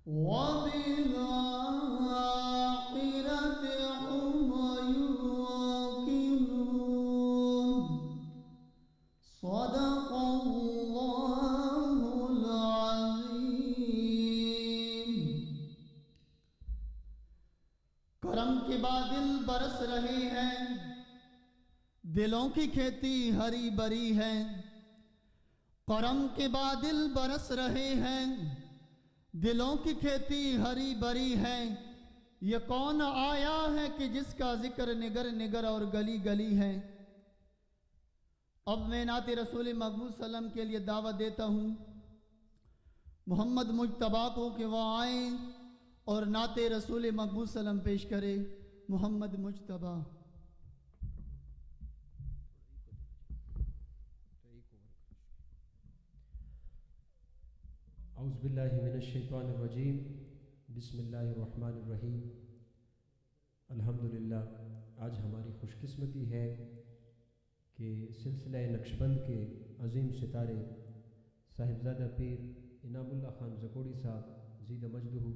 وبالآخرة هم يوقنون صدق اللہ العظیم۔ کرم کے بادل برس رہے ہیں، دلوں کی کھیتی ہری بری ہے۔ کرم کے بادل برس رہے ہیں، دلوں کی کھیتی ہری بری ہے۔ یہ کون آیا ہے کہ جس کا ذکر نگر نگر اور گلی گلی ہے۔ اب میں نعت رسول مقبول صلی اللہ علیہ وسلم کے لیے دعوت دیتا ہوں محمد مجتبیٰ کو کہ وہ آئیں اور نعت رسول مقبول صلی اللہ علیہ وسلم پیش کرے۔ محمد مجتبیٰ۔ اعوذ باللہ من الشیطان الرجیم، بسم اللہ الرحمن الرحیم۔ الحمدللہ، آج ہماری خوش قسمتی ہے کہ سلسلہ نقشبند کے عظیم ستارے صاحبزادہ پیر انعام اللہ خان زکوڑی صاحب زید مجدہ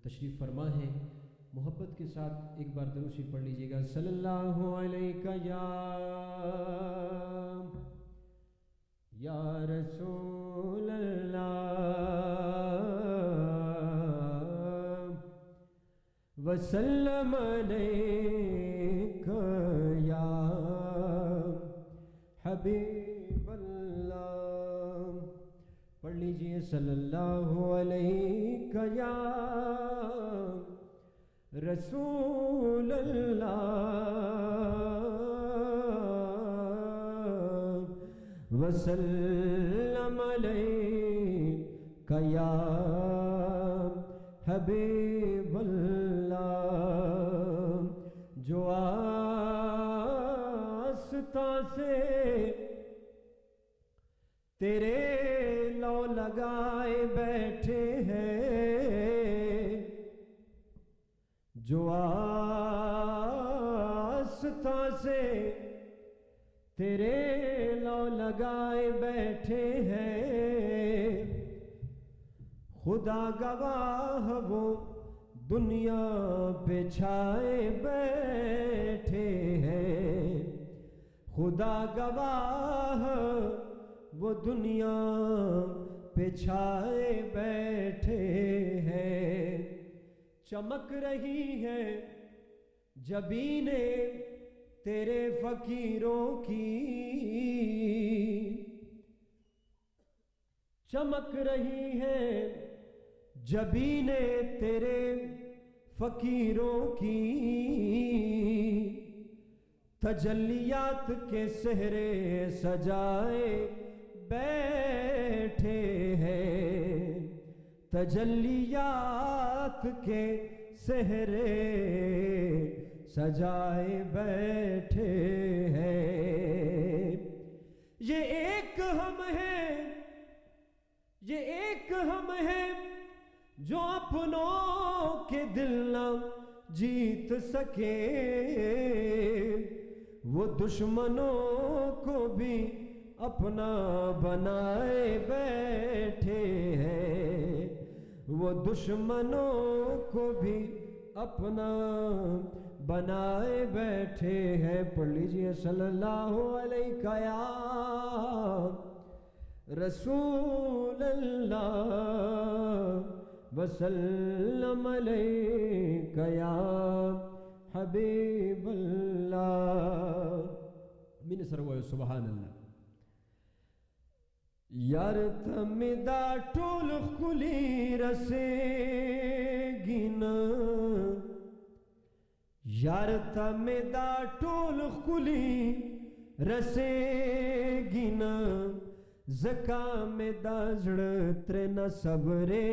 تشریف فرما ہیں۔ محبت کے ساتھ ایک بار درود شریف پڑھ لیجیے گا۔ صلی اللہ علیہ یا رسول اللہ وسلم علیک یا حبیب اللہ۔ پڑھ لیجئے صلی اللہ علیہ یا رسول اللہ وسلم علیک یا حبیب اللہ۔ جو آستاں سے تیرے لو لگائے بیٹھے ہیں، جو آستاں سے تیرے لو لگائے بیٹھے ہیں، خدا گواہ وہ دنیا پہ چھائے بیٹھے ہیں، خدا گواہ وہ دنیا پہ چھائے بیٹھے ہیں۔ چمک رہی ہے جبینیں تیرے فقیروں کی، چمک رہی ہے جبینیں تیرے فقیروں کی، تجلیات کے سہرے سجائے بیٹھے ہیں، تجلیات کے سہرے سجائے بیٹھے ہیں۔ یہ ایک ہم ہیں، یہ ایک ہم ہیں جو اپنوں کے دل نہ جیت سکے، وہ دشمنوں کو بھی اپنا بنائے بیٹھے ہیں، وہ دشمنوں کو بھی اپنا بنائے بیٹھے ہیں۔ پڑھ لیجئے صلی اللہ علیہ یا رسول اللہ وسلم علیک یا حبیب اللہ۔ من سروائے سبحان اللہ۔ یار تمدا ٹول خلی رسے گینا، یار تمدا ٹول خلی رسے گینا، زکام دا زڑ ترنا صبرے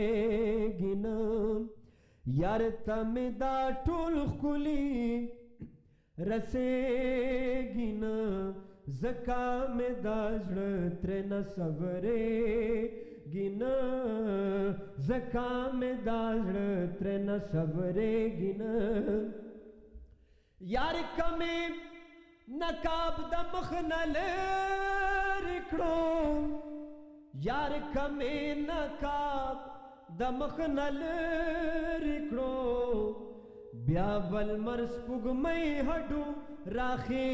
گینا، یار تمدا ٹول خلی رسے گینا، زکام دا زڑ ترنا صبرے گینا، زکام دا زڑ ترنا صبرے گینا، یار کمے نکاب دا مخنل رکڑو، یار کمے نکاب دمخ نل رکڑو بیا بل مرس پگ میں ہڈو راخے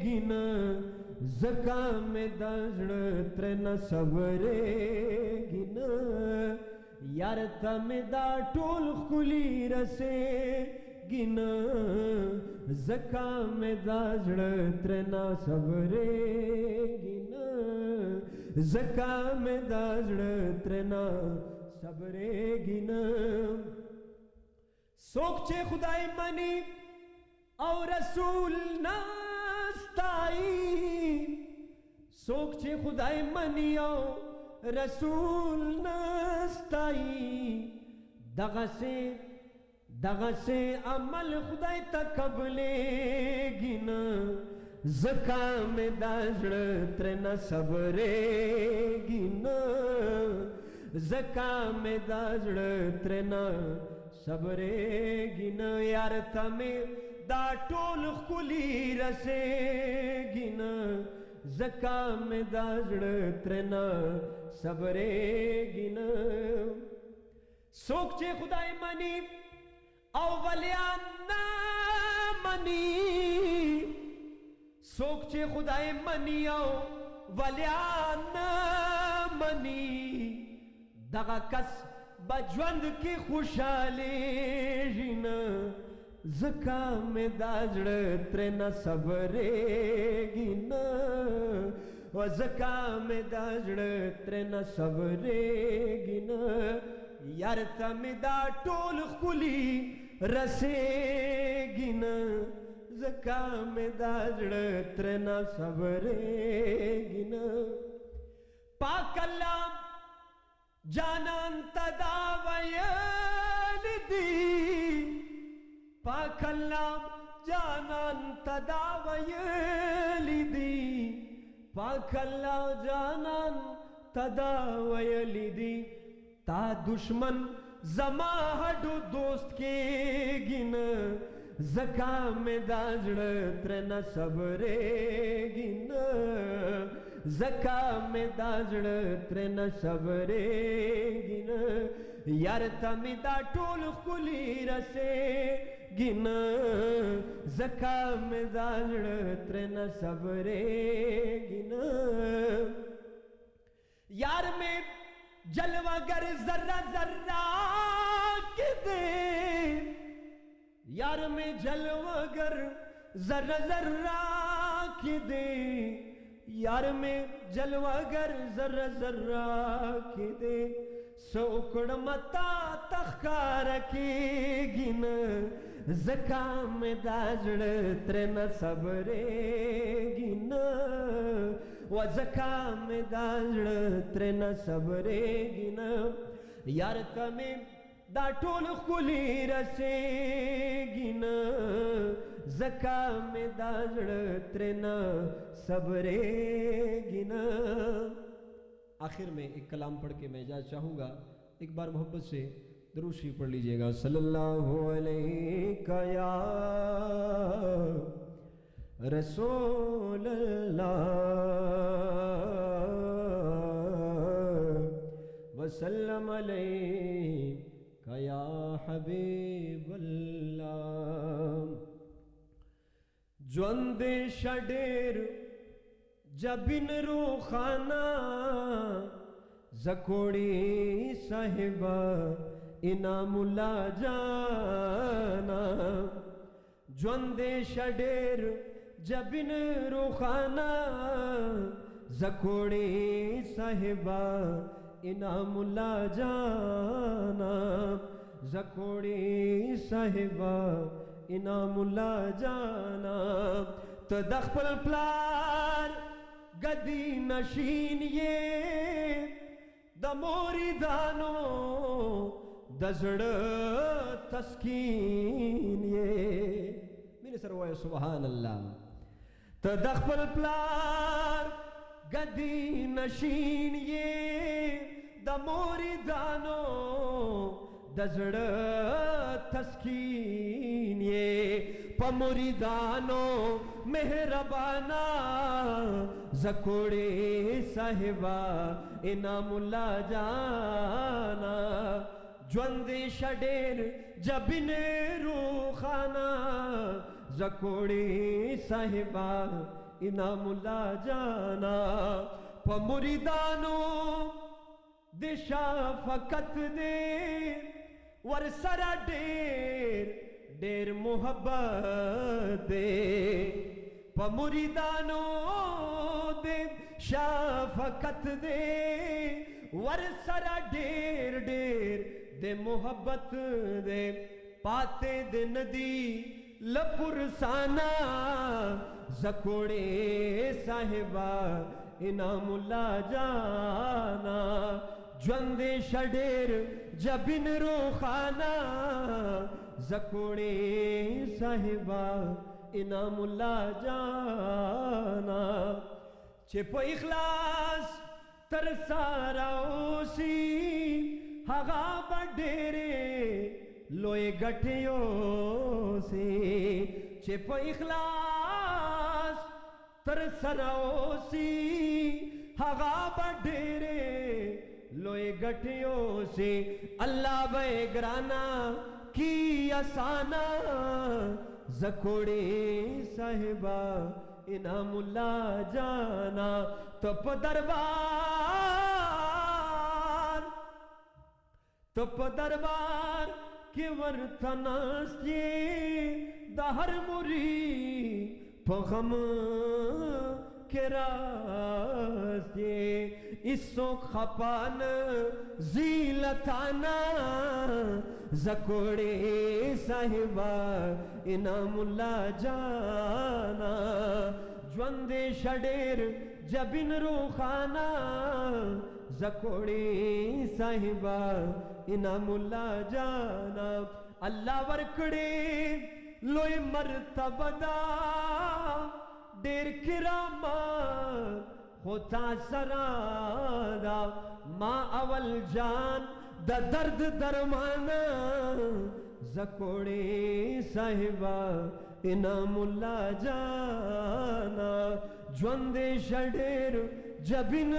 گن زکام دزڑ ترن صبرے گن یار تم دا ٹول خلی رسے گن زکام دزڑ ترن صبرے گن زکام دزڑ ترن صبرے گن سوکچے خدای منی او رسول نستائی سوکچے خدای منی او رسول نستائی دغه سے عمل خدای تقبلے گن زکام دزڑ ترن صبرے گن زکام دزڑ ترن صبرے گن یار تمہیں دا ٹول خلی رسے گن زکام دزڑ ترن صبرے گن سوکچے خدای منی او ولیان نا منی سوکچے خدای منی او ولیان نا منی دغا کس بجوند کی خوشحالی جن زکام دزڑ ترن صبرے گن و زکام دزڑ ترن صبرے گن یار تم دا ٹول خلی رسے گن زکام دزڑ ترن صبرے گن پاک اللہ جانان تداویل دی پاک اللہ جانان تداویل دی پاک اللہ جانان تداویل دی تا دشمن زما ہڈو دوست کے گن زکام دزڑ ترن صبرے گن زکام دزڑ ترن صبرے گن یار تم دا ٹول خلی رسے گن زکام دزڑ ترن صبرے گن یار میں جلوہ گر ذرہ ذرہ کے دے یار میں جلوہ گر ذرہ ذرہ کے دے یار میں جلوہ گر ذرہ ذرہ کے دے سوکڑ متا تخکار کے گن زکام دزڑ ترن صبرے گن و زکام دزڑ ترن صبرے گن یار تمہیں دا ٹول خلی رسے گن زکام دزڑ ترن صبرے گن آخر میں ایک کلام پڑھ کے میں اجازت چاہوں گا ایک بار محبت سے درود شریف پڑھ لیجئے گا صلی اللہ علیہ یا رسول اللہ وسلم علیہ یا حبیب اللہ جوند شڈیر جبن روخانہ زکوڑی صاحبہ انعام اللہ جانا جوند شڈیر جبن روخانہ زکوڑی صاحبہ انعام اللہ جانا زکوڑی صاحبہ انعام اللہ جانا تو دخپل پلار گدی نشین یہ دموری دانو دزڑ تسکین یہ میرے سروائے سبحان اللہ تو دخپل پلار گدی نشین یہ دموری دانو دزڑ تسکین یہ پمریدانو مہربانا زکوڑے صاحبہ انعام اللہ جانا جوندے شڈیر جبن روخانہ زکوڑے صاحبہ انعام اللہ جانا پمریدانو دشا فقط دے ورسرا دیر محبت دے پمریدانو دے شافقت دے ورسرا دیر دے محبت دے پاتے دے ندی لپرسانا زکوڑے صاحبہ انعام اللہ جانا جوندے شڈیر جبن روخانہ زکوڑے صاحبہ انعام اللہ جانا چپ اخلاص ترسارا اوسی ہغا بڈیرے لوئے گٹھیو سے چپ اخلاص ترسارا اوسی ہغا بڈیرے لوئے گٹھیوں سے اللہ بے گرانا کی آسانا زکوڑے صاحبہ انعام اللہ جانا تپ دربار کی ورتناستی دہر مری پغم کے راستے اسو خپان زیلتانا زکوڑے صاحبہ انعام اللہ جانا جوندے شڈیر جبن روخانہ زکوڑے صاحبہ انعام اللہ جانا اللہ ورکڑے لوئی مرتبہ دا دیر کرامات ہوتا سرادا ما اول جان دا درد درمانا زکوڑے صاحبہ انعام اللہ جانا جوندے شڈیر جبن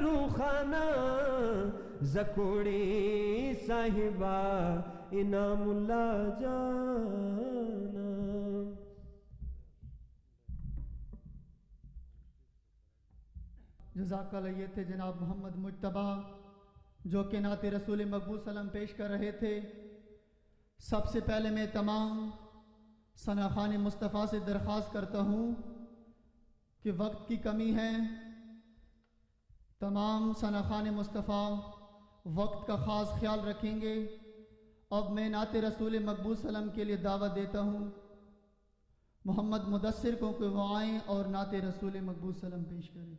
روخانہ زکوڑے صاحبہ انعام اللہ جانا جزاک اللہ. یہ تھے جناب محمد مجتبیٰ جو کہ نعت رسول مقبول صلی اللہ علیہ وسلم پیش کر رہے تھے. سب سے پہلے میں تمام ثناخوان مصطفیٰ سے درخواست کرتا ہوں کہ وقت کی کمی ہے. تمام ثناخوان مصطفیٰ وقت کا خاص خیال رکھیں گے. اب میں نعت رسول مقبول صلی اللہ علیہ وسلم کے لیے دعوت دیتا ہوں. محمد مدثر کو کہ وہ آئیں اور نعت رسول مقبول صلی اللہ علیہ وسلم پیش کریں.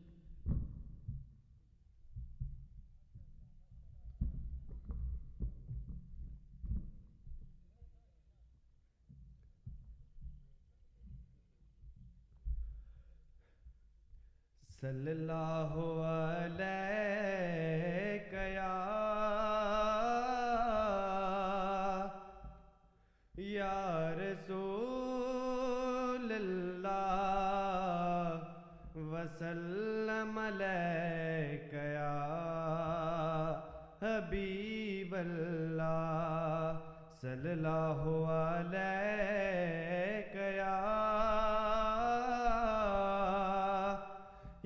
صلی اللہ علیہ یا رسول اللہ وسلم علیک یا حبیب اللہ صلی اللہ علیک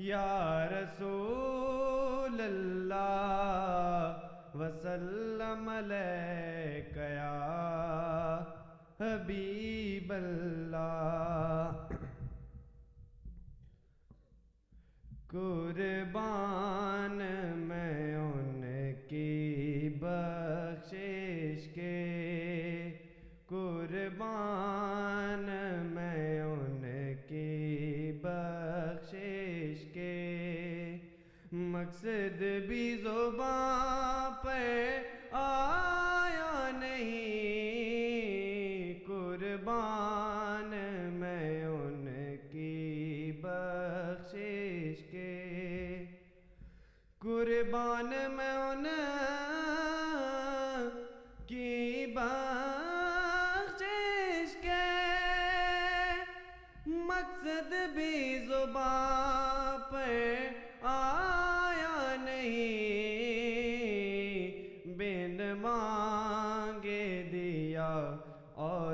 یا رسول اللہ وسلم علیک یا حبیب اللہ قربان میں ان کی بخشش کے قربان میں ان کی بخشش کے مقصد بھی زباں پہ آیا نہیں قربان میں ان کی بخشش کے قربان میں ان کی بخشش کے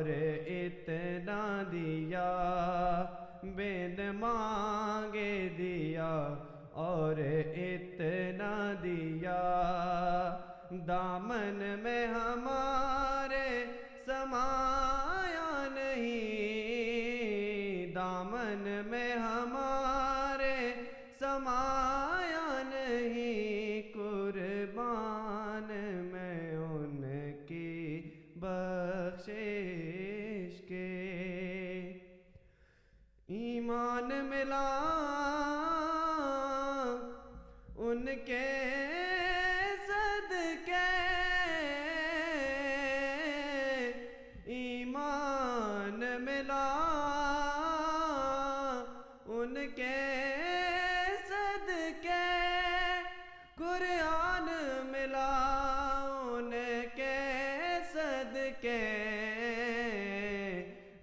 اور اتنا دیا بن مانگے دیا اور اتنا دیا دامن میں ہمارے سمایا نہیں دامن میں ہمارے سمایا نہیں قربان میں ان کی بخشش کے ایمان ملا ان کے صدقے ایمان ملا ان کے صدقے قرآن ملا ان کے صدقے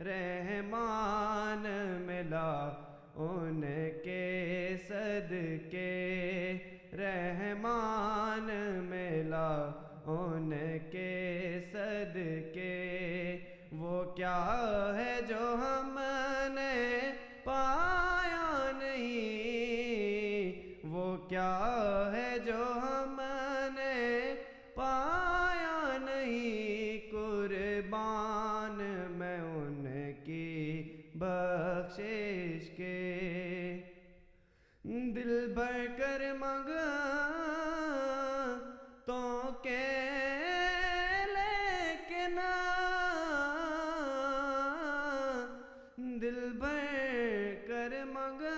رحمان ملا ان کے صدقے رحمان ملا ان کے صدقے وہ کیا ہے جو ہم نے پایا نہیں وہ کیا ہے جو ہم نے پایا نہیں قربان میں ان کی بخشش کے دل بھر کر مانگا تو کے لیکن دل بھر کر مانگا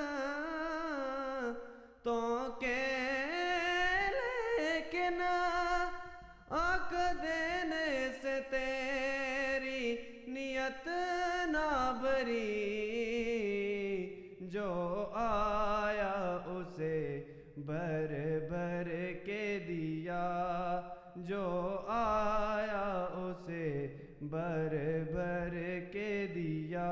تو کے لیکن آنکھ دینے سے تیری نیت نہ بھری جو آیا اسے بھر بھر کے دیا جو آیا اسے بھر بھر کے دیا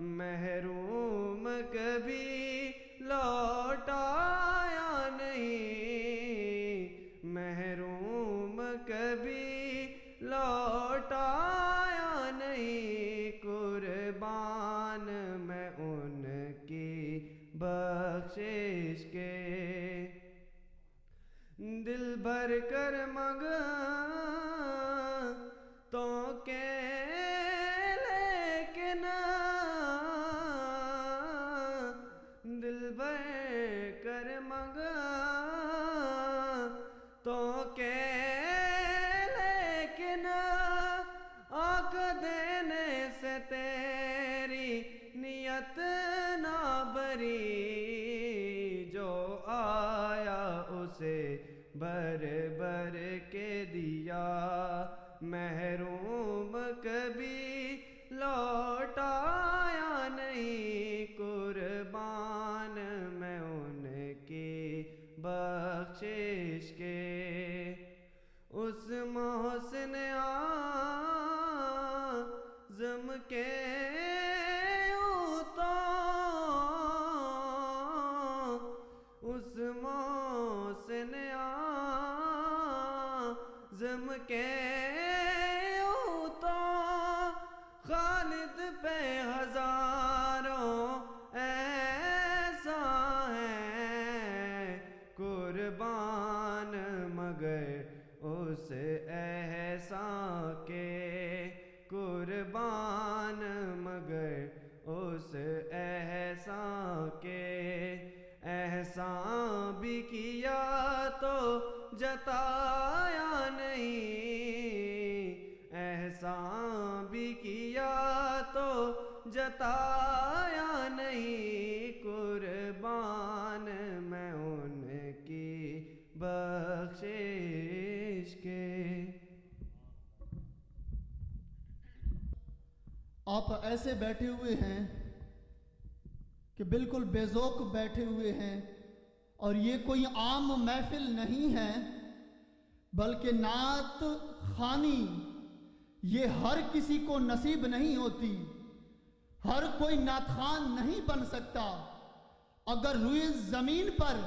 محروم کبھی لوٹایا نہیں محروم کبھی لوٹایا نہیں قربان میں ان کی بخشش کے دل بھر کر مانگا تو کے لیکن دل بھر کر مانگا تو کے لیکن آنکھ دینے سے تیری نیت نہ بھری جو آیا اسے بھر بھر کے دیا محروم کبھی لوٹایا نہیں قربان میں ان کی بخشش کے اس محسن اعظم کے اس محسن اعظم کے تو خالد پہ ہزاروں ایسا ہے قربان مگر اس احسان کے قربان مگر اس احسان کے احسان بھی کیا تو جتایا نہیں احسان بھی کیا تو جتایا نہیں قربان میں ان کی بخشش کے آپ ایسے بیٹھے ہوئے ہیں کہ بالکل بے ذوق بیٹھے ہوئے ہیں اور یہ کوئی عام محفل نہیں ہے بلکہ نعت خوانی یہ ہر کسی کو نصیب نہیں ہوتی ہر کوئی نعت خوان نہیں بن سکتا اگر روئے زمین پر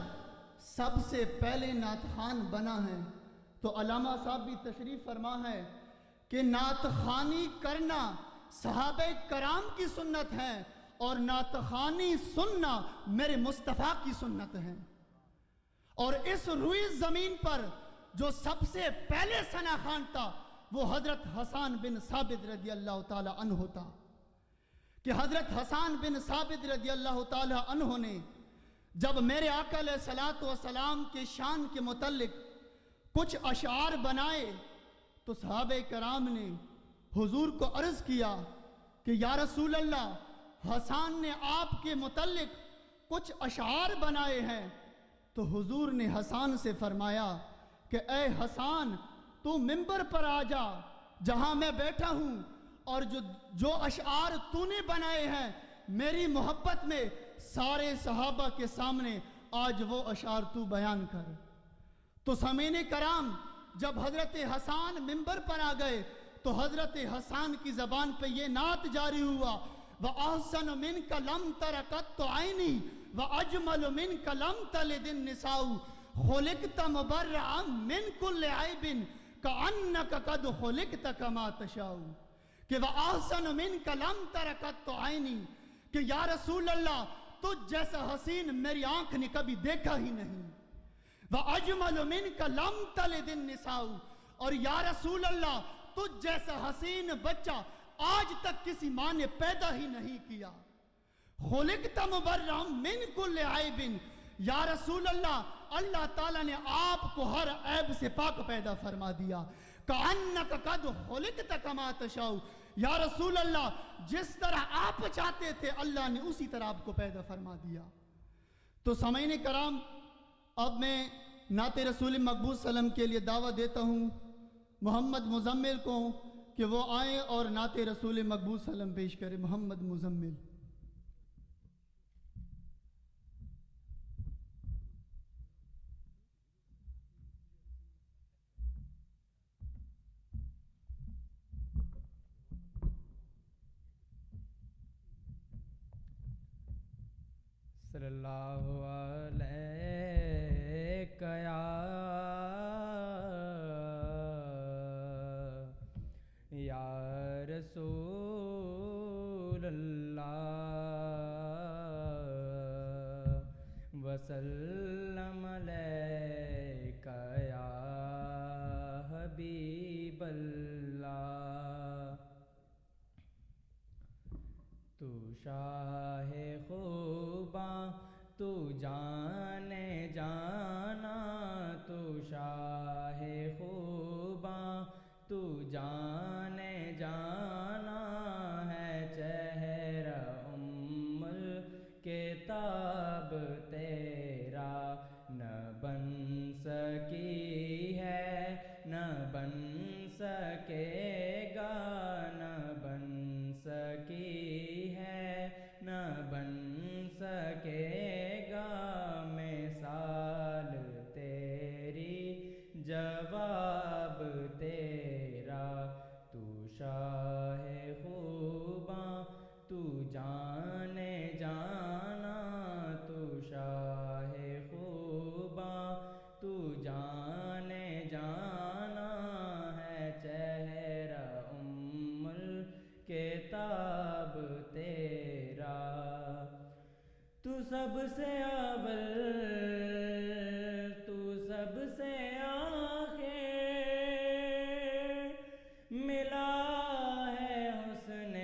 سب سے پہلے نعت خوان بنا ہے تو علامہ صاحب بھی تشریف فرما ہے کہ نعت خوانی کرنا صحابہ کرام کی سنت ہے اور نعت خوانی سننا میرے مصطفیٰ کی سنت ہے. اور اس روئی زمین پر جو سب سے پہلے ثنا خوان تھا وہ حضرت حسان بن ثابت رضی اللہ تعالی عنہ تھا. کہ حضرت حسان بن ثابت رضی اللہ تعالی عنہ نے جب میرے آقا علیہ الصلوۃ والسلام کے شان کے متعلق کچھ اشعار بنائے تو صحابہ کرام نے حضور کو عرض کیا کہ یا رسول اللہ، حسان نے آپ کے متعلق کچھ اشعار بنائے ہیں. تو حضور نے حسان سے فرمایا کہ اے حسان، تو منبر پر آ جا جہاں میں بیٹھا ہوں، اور جو اشعار تو نے بنائے ہیں میری محبت میں سارے صحابہ کے سامنے آج وہ اشعار تو بیان کر. تو سامعین کرام، جب حضرت حسان منبر پر آ گئے تو حضرت حسان کی زبان پہ یہ نعت جاری ہوا: وَأَحْسَنُ مِنْكَ لَمْ تَرَ قَطُّ عَيْنِي وَأَجْمَلُ مِنْكَ لَمْ تَلِدِ النِّسَاءُ خُلِقْتَ مُبَرَّعًا مِنْ كُلِّ عَيْبٍ كَأَنَّكَ قَدْ خُلِقْتَ كَمَا تَشَاءُ. کہ وَأَحْسَنُ مِنْكَ لَمْ تَرَ قَطُّ عَيْنِي، کہ یا رسول اللہ تجھ جیسا حسین میری آنکھ نے کبھی دیکھا ہی نہیں. وَأَجْمَلُ مِنْكَ لَمْ تَلِدِ النِّسَاءُ، اور یا رسول اللہ تجھ جیسا حسین بچہ آج تک کسی ماں نے پیدا ہی نہیں کیا. خُلِقْتَ مُبَرَّعًا مِنْ كُلِّ عَيْبٍ، یا رسول اللہ اللہ تعالیٰ نے آپ کو ہر عیب سے پاک پیدا فرما دیا. كَأَنَّكَ قَدْ خُلِقْتَ كَمَا تَشَاءُ، یا رسول اللہ جس طرح آپ چاہتے تھے اللہ نے اسی طرح آپ کو پیدا فرما دیا. تو سامعین کرام، اب میں نعت رسول مقبول صلی اللہ علیہ وسلم کے لیے دعوت دیتا ہوں محمد مزمل کو کہ وہ آئیں اور نعت رسول مقبول صلی اللہ علیہ وسلم پیش کریں. محمد مزمل. صلی اللہ علیہ یا رسول اللہ وسلم علیک یا حبیب اللہ. تو شاہ خوباں تو جانے جانا، تو شاہ خوباں تو جانے جانا ہے. چہرہ ام الکتاب تیرا نہ بن سکی ہے، نہ بن سکے گا، نہ بن سکی ہے، نہ بن سکے گا. مثال تیری جواب تیرا، تو شاہ خوباں تو جانے جانا، تو شاہ خوباں تو جانے جانا ہے. چہرہ ام الکتاب تیرا، تو سب سے اول، تو سب سے آخر، ملا ہے حسن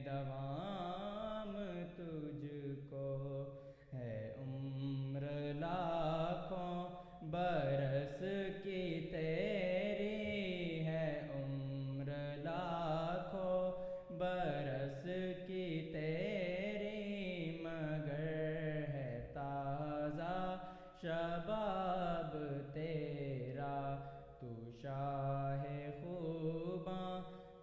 دوام تجھ کو، ہے عمر لاکھوں برس کی تیری، ہے عمر لاکھوں برس کی تیری، مگر ہے تازہ شباب تیرا. تو شاہ خوباں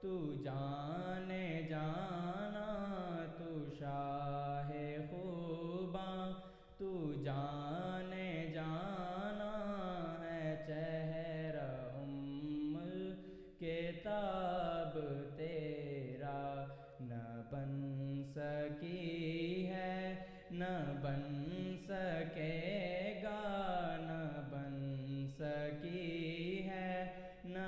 تو جانے جانا، تو شاہ خوباں تو جانے جانا ہے. چہرہ ام الکتاب تیرا نہ بن سکی ہے، نہ بن سکے گا، نہ بن سکی ہے، نہ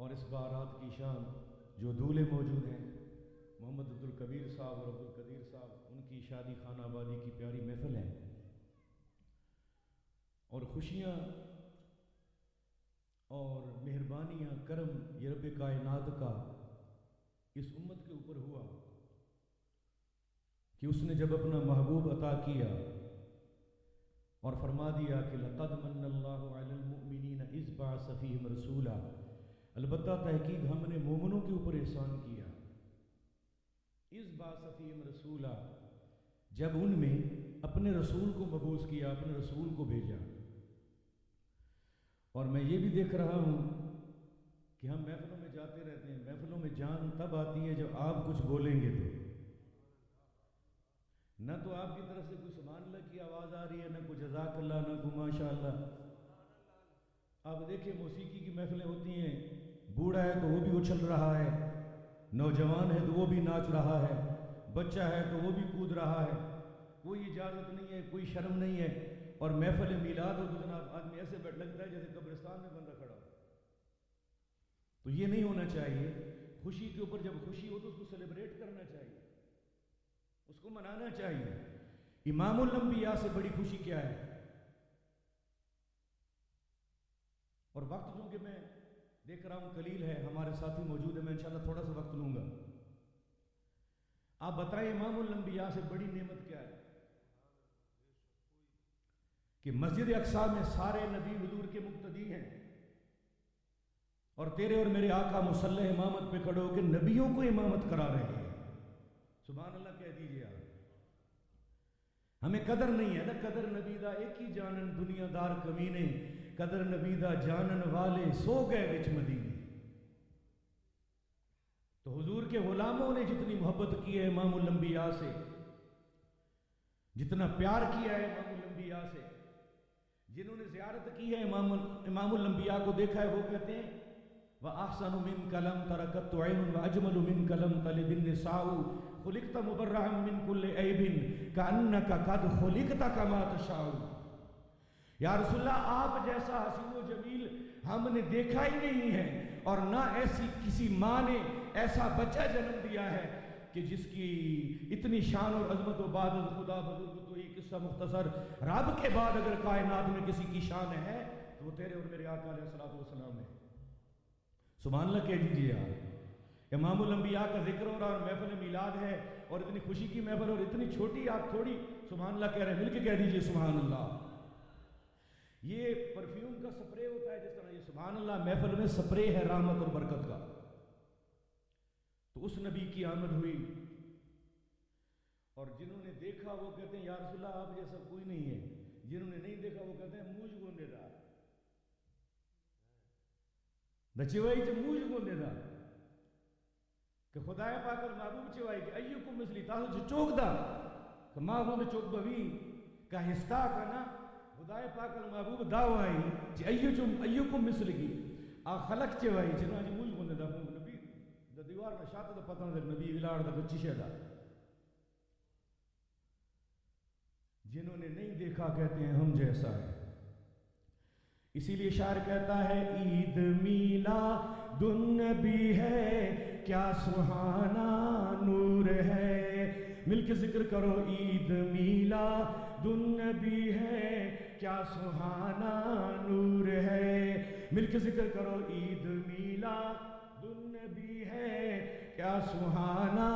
اور اس بارات کی شان جو دولے موجود ہیں محمد عبدالکبیر صاحب اور عبدالقدیر صاحب، ان کی شادی خانہ آبادی کی پیاری محفل ہے، اور خوشیاں اور مہربانیاں کرم یہ رب کائنات کا اس امت کے اوپر ہوا کہ اس نے جب اپنا محبوب عطا کیا اور فرما دیا کہ لقد من اللہ علی المؤمنین اذ بعث فیہم رسولا، البتہ تحقیق ہم نے مومنوں کے اوپر احسان کیا، اذ بعث فیہم رسولا، جب ان میں اپنے رسول کو مبعوث کیا، اپنے رسول کو بھیجا۔ اور میں یہ بھی دیکھ رہا ہوں کہ ہم محفلوں میں جاتے رہتے ہیں، محفلوں میں جان تب آتی ہے جب آپ کچھ بولیں گے تو نہ تو آپ کی طرف سے کوئی سبحان اللہ کی آواز آ رہی ہے، نہ کوئی جزاک اللہ، نہ کوئی ماشاء اللہ۔ آپ دیکھیں موسیقی کی محفلیں ہوتی ہیں، بوڑھا ہے تو وہ بھی اچھل رہا ہے، نوجوان ہے تو وہ بھی ناچ رہا ہے، بچہ ہے تو وہ بھی کود رہا ہے، کوئی اجازت نہیں ہے، کوئی شرم نہیں ہے، اور محفل میلاد ہو تو جناب آدمی ایسے بیٹھ لگتا ہے جیسے قبرستان میں بندہ کھڑا ہو۔ تو یہ نہیں ہونا چاہیے۔ خوشی کے اوپر جب خوشی ہو تو اس کو سیلیبریٹ کرنا چاہیے، اس کو منانا چاہیے۔ امام الانبیاء سے بڑی خوشی کیا ہے؟ اور وقت چونکہ میں دیکھ رہا ہوں قلیل ہے، ہمارے ساتھی موجود ہیں، میں انشاءاللہ تھوڑا سا وقت لوں گا۔ آپ بتائیں امام الانبیاء سے بڑی نعمت کیا ہے؟ کہ مسجد اقصیٰ میں سارے نبی حضور کے مقتدی ہیں، اور تیرے اور میرے آقا مسلح امامت پہ کھڑے ہو کے نبیوں کو امامت کرا رہے ہیں۔ سبحان اللہ کہہ دیجئے آپ۔ ہمیں قدر نہیں ہے نا، قدر نبی دا ایک ہی جانن دنیا دار کمینے، قدر نبی دا جانن والے سو گئے وچ مدینے۔ تو حضور کے غلاموں نے جتنی محبت کی ہے امام الانبیاء سے، جتنا پیار کیا ہے امام الانبیاء سے، جنہوں نے زیارت کی ہے امام الانبیاء کو دیکھا ہے، وہ کہتے ہیں وَأَحْسَنُ مِنْكَ لَمْ تَرَكَتْ عَيْنٌ وَأَجْمَلُ مِنْكَ لَمْ تَلِدِ النِّسَاءُ خُلِقْتَ مُبَرَّعًا مِنْ كُلِّ عَيْبٍ كَأَنَّكَ قَدْ خُلِقْتَ كَمَا تَشَاءُ۔ یا رسول اللہ، آپ جیسا حسین و جمیل ہم نے دیکھا ہی نہیں ہے، اور نہ ایسی کسی ماں نے ایسا بچہ جنم دیا ہے کہ جس کی اتنی شان اور عظمت و بعد از خدا بزرگ تو یہ قصہ مختصر، رب کے بعد اگر کائنات میں کسی کی شان ہے تو وہ تیرے اور میرے آقا علیہ السلام ہے۔ سبحان اللہ کہہ دیجئے آپ۔ امام الانبیاء کا ذکر ہو رہا اور محفل میلاد ہے، اور اتنی خوشی کی محفل، اور اتنی چھوٹی آپ تھوڑی سبحان اللہ کہہ رہے ہیں، مل کے کہہ دیجئے سبحان اللہ۔ یہ پرفیوم کا سپرے ہوتا ہے جس طرح یہ سبحان اللہ محفل میں سپرے ہے رحمت اور برکت کا۔ تو اس نبی کی آمد ہوئی، اور جنہوں نے دیکھا وہ کہتے ہیں یا رسول اللہ آپ جیسا کوئی نہیں ہے، جنہوں نے نہیں دیکھا وہ کہتے ہیں موج گوندے دار، چوائی چ موج گوندے دار، کہ خدای پاک اور محبوب چوائی کہ ایوکم مثلی تاسو چ چوک دا کہ ماں گوند چوک بوی کا ہستا کنا خدای پاک اور محبوب داوائی چ ایوکم مثلی کی آ خلق چوائی چنو آج موج گوندے دا نبی دا دیوار نہ شاعت دا پتہ نہ نبی ولاڑ دا کچھ شہدہ۔ جنہوں نے نہیں دیکھا کہتے ہیں ہم جیسا ہے۔ اسی لیے شاعر کہتا ہے عید میلاد النبی ہے کیا سہانا نور ہے، مل کے ذکر کرو عید میلاد النبی ہے کیا سہانا نور ہے، مل کے ذکر کرو عید میلاد النبی ہے کیا سہانا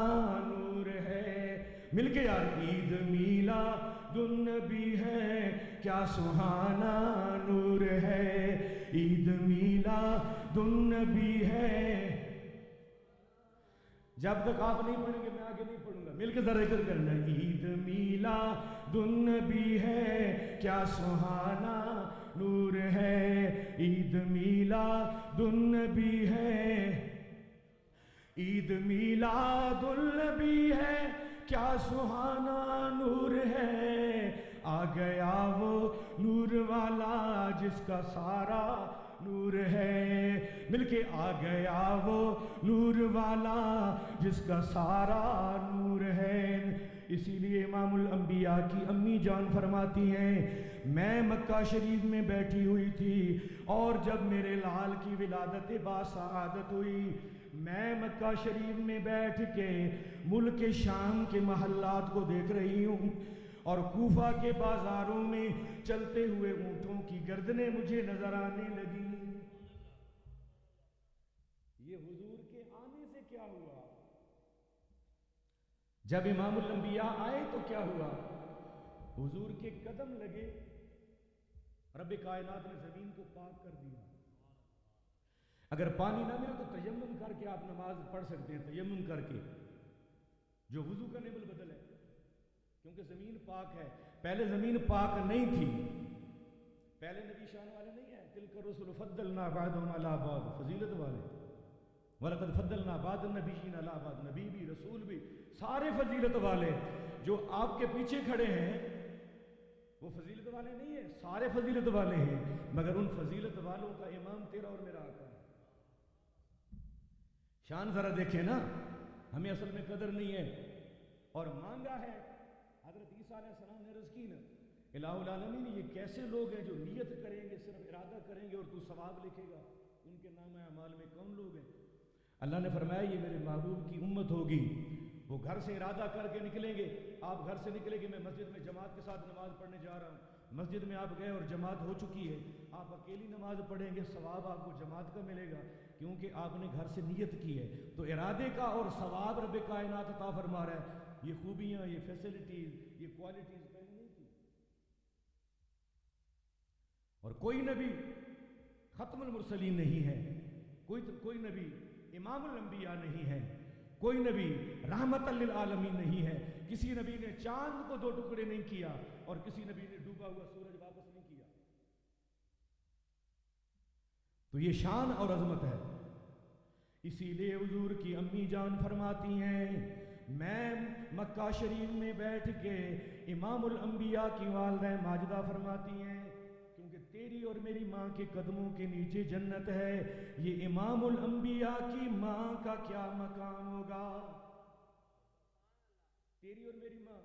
نور ہے، مل کے یار عید میلاد النبی ہے کیا سہانا نور ہے، عید میلاد النبی ہے۔ جب تک آپ نہیں پڑھیں گے میں آگے نہیں پڑھوں گا، مل کے ذرا ذکر کرنا عید میلاد النبی ہے کیا سہانا نور ہے، عید میلاد النبی ہے، عید میلاد النبی ہے کیا سہانا نور ہے، آ گیا وہ نور والا جس کا سارا نور ہے، مل کے آ گیا وہ نور والا جس کا سارا نور ہے، اسی لیے امام الانبیاء کی امی جان فرماتی ہیں میں مکہ شریف میں بیٹھی ہوئی تھی اور جب میرے لال کی ولادت باسعادت ہوئی میں مکہ شریف میں بیٹھ کے ملک شام کے محلات کو دیکھ رہی ہوں اور کوفہ کے بازاروں میں چلتے ہوئے اونٹوں کی گردنیں مجھے نظر آنے لگی. یہ حضور کے آنے سے کیا ہوا؟ جب امام الانبیاء آئے تو کیا ہوا؟ حضور کے قدم لگے، رب کائنات نے زمین کو پاک کر دیا. اگر پانی نہ ملے تو تیمم کر کے آپ نماز پڑھ سکتے ہیں، تیمم کر کے، جو وضو کا نبل بدل ہے، کیونکہ زمین پاک ہے. پہلے زمین پاک نہیں تھی، پہلے نبی شان والے نہیں ہیں. تلک الرسل فضلنا بعضهم علی بعض، فضیلت والے. وَلَقَدْ فَضَّلْنَا بَعْضَ النَّبِيِّينَ عَلَىٰ بَعْضٍ، نبی بھی رسول بھی سارے فضیلت والے. جو آپ کے پیچھے کھڑے ہیں وہ فضیلت والے نہیں ہیں، سارے فضیلت والے ہیں، مگر ان فضیلت والوں کا امام تیرا اور میرا آقا ہے. شان ذرا دیکھیں نا، ہمیں اصل میں قدر نہیں ہے اور مانگا ہے. حضرت عیسیٰ علیہ السلام نے رزق کی نا، الہ العالمین یہ کیسے لوگ ہیں جو نیت کریں گے، صرف ارادہ کریں گے اور تو ثواب لکھے گا، ان کے نام اعمال میں کون لوگ ہیں؟ اللہ نے فرمایا یہ میرے محبوب کی امت ہوگی، وہ گھر سے ارادہ کر کے نکلیں گے. آپ گھر سے نکلیں گے، میں مسجد میں جماعت کے ساتھ نماز پڑھنے جا رہا ہوں. مسجد میں آپ گئے اور جماعت ہو چکی ہے، آپ اکیلی نماز پڑھیں گے، ثواب آپ کو جماعت کا ملے گا کیونکہ آپ نے گھر سے نیت کی ہے. تو ارادے کا اور ثواب رب کائنات عطا فرما رہا ہے. یہ خوبیاں، یہ فیسلٹیز، یہ کوالٹیز پہلے نہیں تھی. اور کوئی نبی ختم المرسلین نہیں ہے، کوئی نبی امام الانبیاء نہیں ہے، کوئی نبی رحمت للعالمین نہیں ہے. کسی نبی نے چاند کو دو ٹکڑے نہیں کیا اور کسی نبی نے ڈوبا ہوا سورج واپس نہیں کیا. تو یہ شان اور عظمت ہے. اسی لیے حضور کی امی جان فرماتی ہیں میں مکہ شریف میں بیٹھ کے امام الانبیاء کی والدہ ماجدہ فرماتی ہیں کیونکہ تیری اور میری ماں کے قدموں کے نیچے جنت ہے، یہ امام الانبیاء کی ماں کا کیا مقام ہوگا؟ تیری اور میری ماں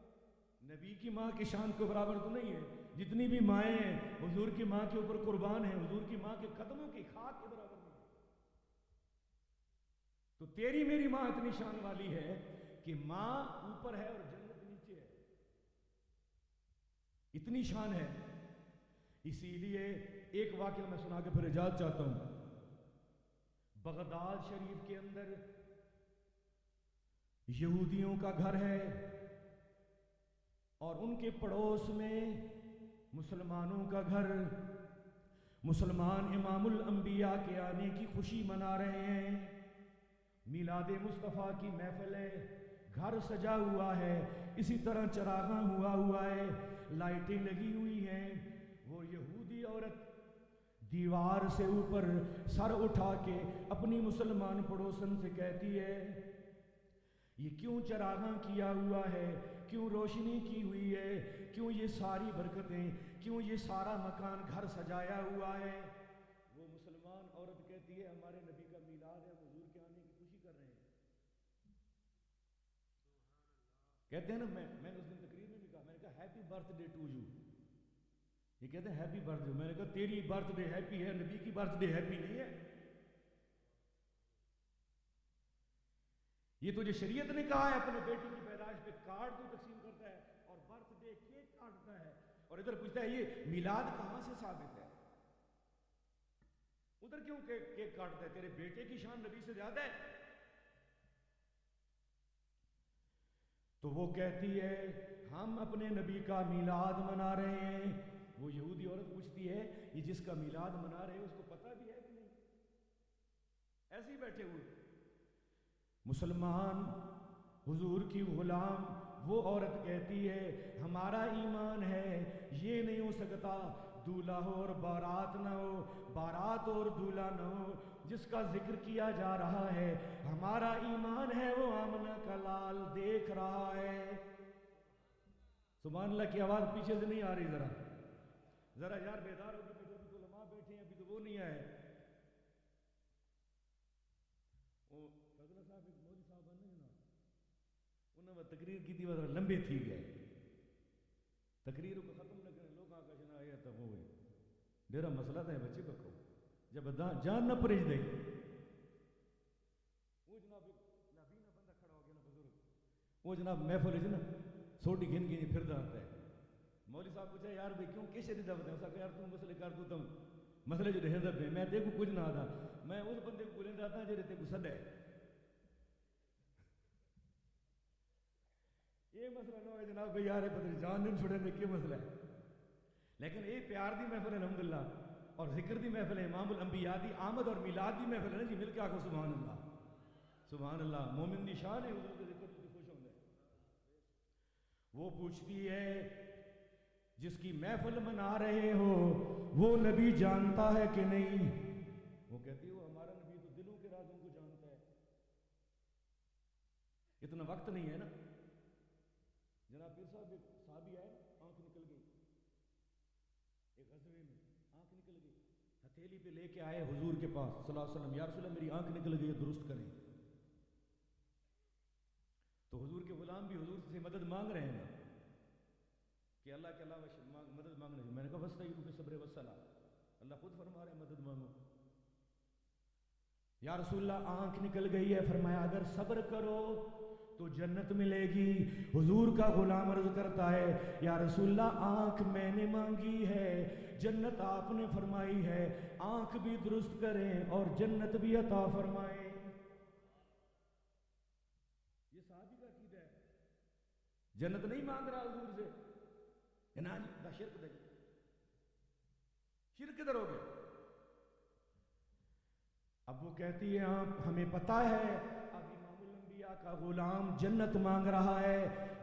نبی کی ماں کی شان کو برابر تو نہیں ہے. جتنی بھی مائیں ہیں حضور کی ماں کے اوپر قربان ہیں، حضور کی ماں کے قدموں کی خاک کے برابر نہیں ہے. تو تیری میری ماں اتنی شان والی ہے کہ ماں اوپر ہے اور جنت نیچے ہے، اتنی شان ہے. اسی لیے ایک واقعہ میں سنا کے پھر اجازت چاہتا ہوں. بغداد شریف کے اندر یہودیوں کا گھر ہے اور ان کے پڑوس میں مسلمانوں کا گھر. مسلمان امام الانبیاء کے آنے کی خوشی منا رہے ہیں، میلاد مصطفیٰ کی محفل ہے، گھر سجا ہوا ہے، اسی طرح چراغاں ہوا ہے، لائٹیں لگی ہوئی ہیں. وہ یہودی عورت دیوار سے اوپر سر اٹھا کے اپنی مسلمان پڑوسن سے کہتی ہے یہ کیوں چراغاں کیا ہوا ہے، کیوں روشنی کی ہوئی ہے، کیوں یہ ساری برکتیں، کیوں یہ سارا مکان گھر سجایا ہوا ہے؟ وہ مسلمان عورت کہتی ہے ہمارے نبی کا میلاد ہے، ہم حضور کے آنے کی خوشی کر رہے ہیں. کہتے ہیں نا میں نے اس دن تقریر میں بھی کہا، میں نے کہا happy birthday to you. یہ کہتے ہیں ہیپی برتھ ڈے. میں نے کہا تیری برتھ ڈے ہیپی ہے، نبی کی برتھ ڈے ہیپی نہیں ہے. یہ تو جو شریعت نے کہا ہے اپنے بیٹی کی پیدائش پہ کارڈ تو تقسیم کرتا ہے اور برتھ ڈے کیک کاٹتا ہے، اور ادھر پوچھتا ہے یہ میلاد کہاں سے ثابت ہے؟ ادھر کیوں کیک کاٹتا ہے؟ تیرے بیٹے کی شان نبی سے زیادہ ہے. تو وہ کہتی ہے ہم اپنے نبی کا میلاد منا رہے ہیں. وہ یہودی عورت پوچھتی ہے یہ جس کا میلاد منا رہے ہیں اس کو پتہ بھی ہے کہ نہیں؟ ایسے ہی بیٹھے ہوئے. مسلمان حضور کی غلام وہ عورت کہتی ہے ہمارا ایمان ہے یہ نہیں ہو سکتا دولہا ہو اور بارات نہ ہو، بارات اور دولہا نہ ہو. جس کا ذکر کیا جا رہا ہے ہمارا ایمان ہے وہ آمنہ کا لال دیکھ رہا ہے. سبحان اللہ کی آواز پیچھے سے نہیں آ رہی، ذرا یار بیدار ہو کے بیٹھو. ابھی تو علماء بیٹھے ہیں، ابھی تو وہ نہیں آئے. وہ فضلہ صاحب ایک مولوی صاحب بن جناب، انہوں نے تقریر کی تھی ذرا لمبے تھی گئے تقریر کو ختم نہ کریں لوگ آکا شنا آیا تھا وہ ڈیرا مسئلہ تھا بچے بکو جب جان نہ پریج دے وہ جناب نابینا بندہ کھڑا ہو گیا نا بزرگ وہ جناب محفل ہے نا سوٹی گھن گھن پھر آتا ہے مولوی صاحب پوچھا یار بھائی کیوں کیسے نہیں دعوت ہے اسا کہ یار تم مسئلے کر دو تم مسئلے جو رہے دب میں دیکھو کچھ نہ آتا میں اس بندے کو بولیں جاتا جو رہتے کو سد ہے یہ مسئلہ نہ ہوئے جناب بھائی یار پتہ جان نہیں چھوڑے دے کیا مسئلہ ہے لیکن یہ پیار دی محفل ہے الحمدللہ اور ذکر دی محفل ہے امام الانبیاء دی آمد اور میلاد دی محفل ہے نا جی مل کے آکھو سبحان اللہ سبحان اللہ مومن نشان ہے حضور کے ذکر سے خوش ہوندے وہ پوچھتی ہے جس کی محفل منا رہے ہو وہ نبی جانتا ہے کہ نہیں وہ کہتی ہے وہ ہمارا نبی تو دلوں کے رازوں کو جانتا ہے اتنا وقت نہیں ہے نا جناب پیر صاحب ایک صحابی آئے آنکھ نکل گئی ایک غزوے میں آنکھ نکل گئی ہتھیلی پہ لے کے آئے حضور کے پاس صلی اللہ علیہ وسلم یا رسول اللہ میری آنکھ نکل گئی ہے درست کریں تو حضور کے غلام بھی حضور سے مدد مانگ رہے ہیں نا کہ اللہ کے علاوہ مدد مانگنے میں نے کہا وَاسْتَعِينُوا بِالصَّبْرِ وَالصَّلَاةِ اللہ خود فرما رہے ہیں مدد مانگو یا رسول اللہ آنکھ نکل گئی ہے فرمایا اگر صبر کرو تو جنت ملے گی حضور کا غلام عرض کرتا ہے یا رسول اللہ آنکھ میں نے مانگی ہے جنت آپ نے فرمائی ہے آنکھ بھی درست کریں اور جنت بھی عطا فرمائیں یہ صحابی کا عقیدہ ہے جنت نہیں مانگ رہا حضور سے نا جی دا شرک دے شرک کدھر ہو گیا اب وہ کہتی ہے ہاں ہمیں پتا ہے اب امام الانبیاء کا غلام جنت مانگ رہا ہے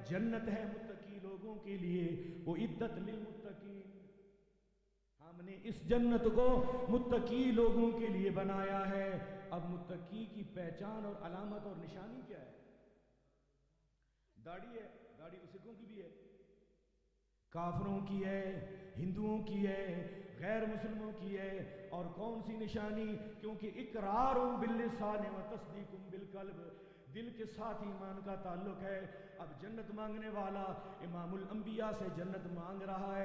جنت ہے متقی لوگوں کے لیے وہ عدت للمتقین ہم نے اس جنت کو متقی لوگوں کے لیے بنایا ہے اب متقی کی پہچان اور علامت اور نشانی کیا ہے داڑھی ہے داڑھی تو سکھوں کی بھی ہے کافروں کی ہے ہندوؤں کی ہے غیر مسلموں کی ہے اور کون سی نشانی کیونکہ اقرار باللسان و تصدیق بالقلب دل کے ساتھ ایمان کا تعلق ہے اب جنت مانگنے والا امام الانبیاء سے جنت مانگ رہا ہے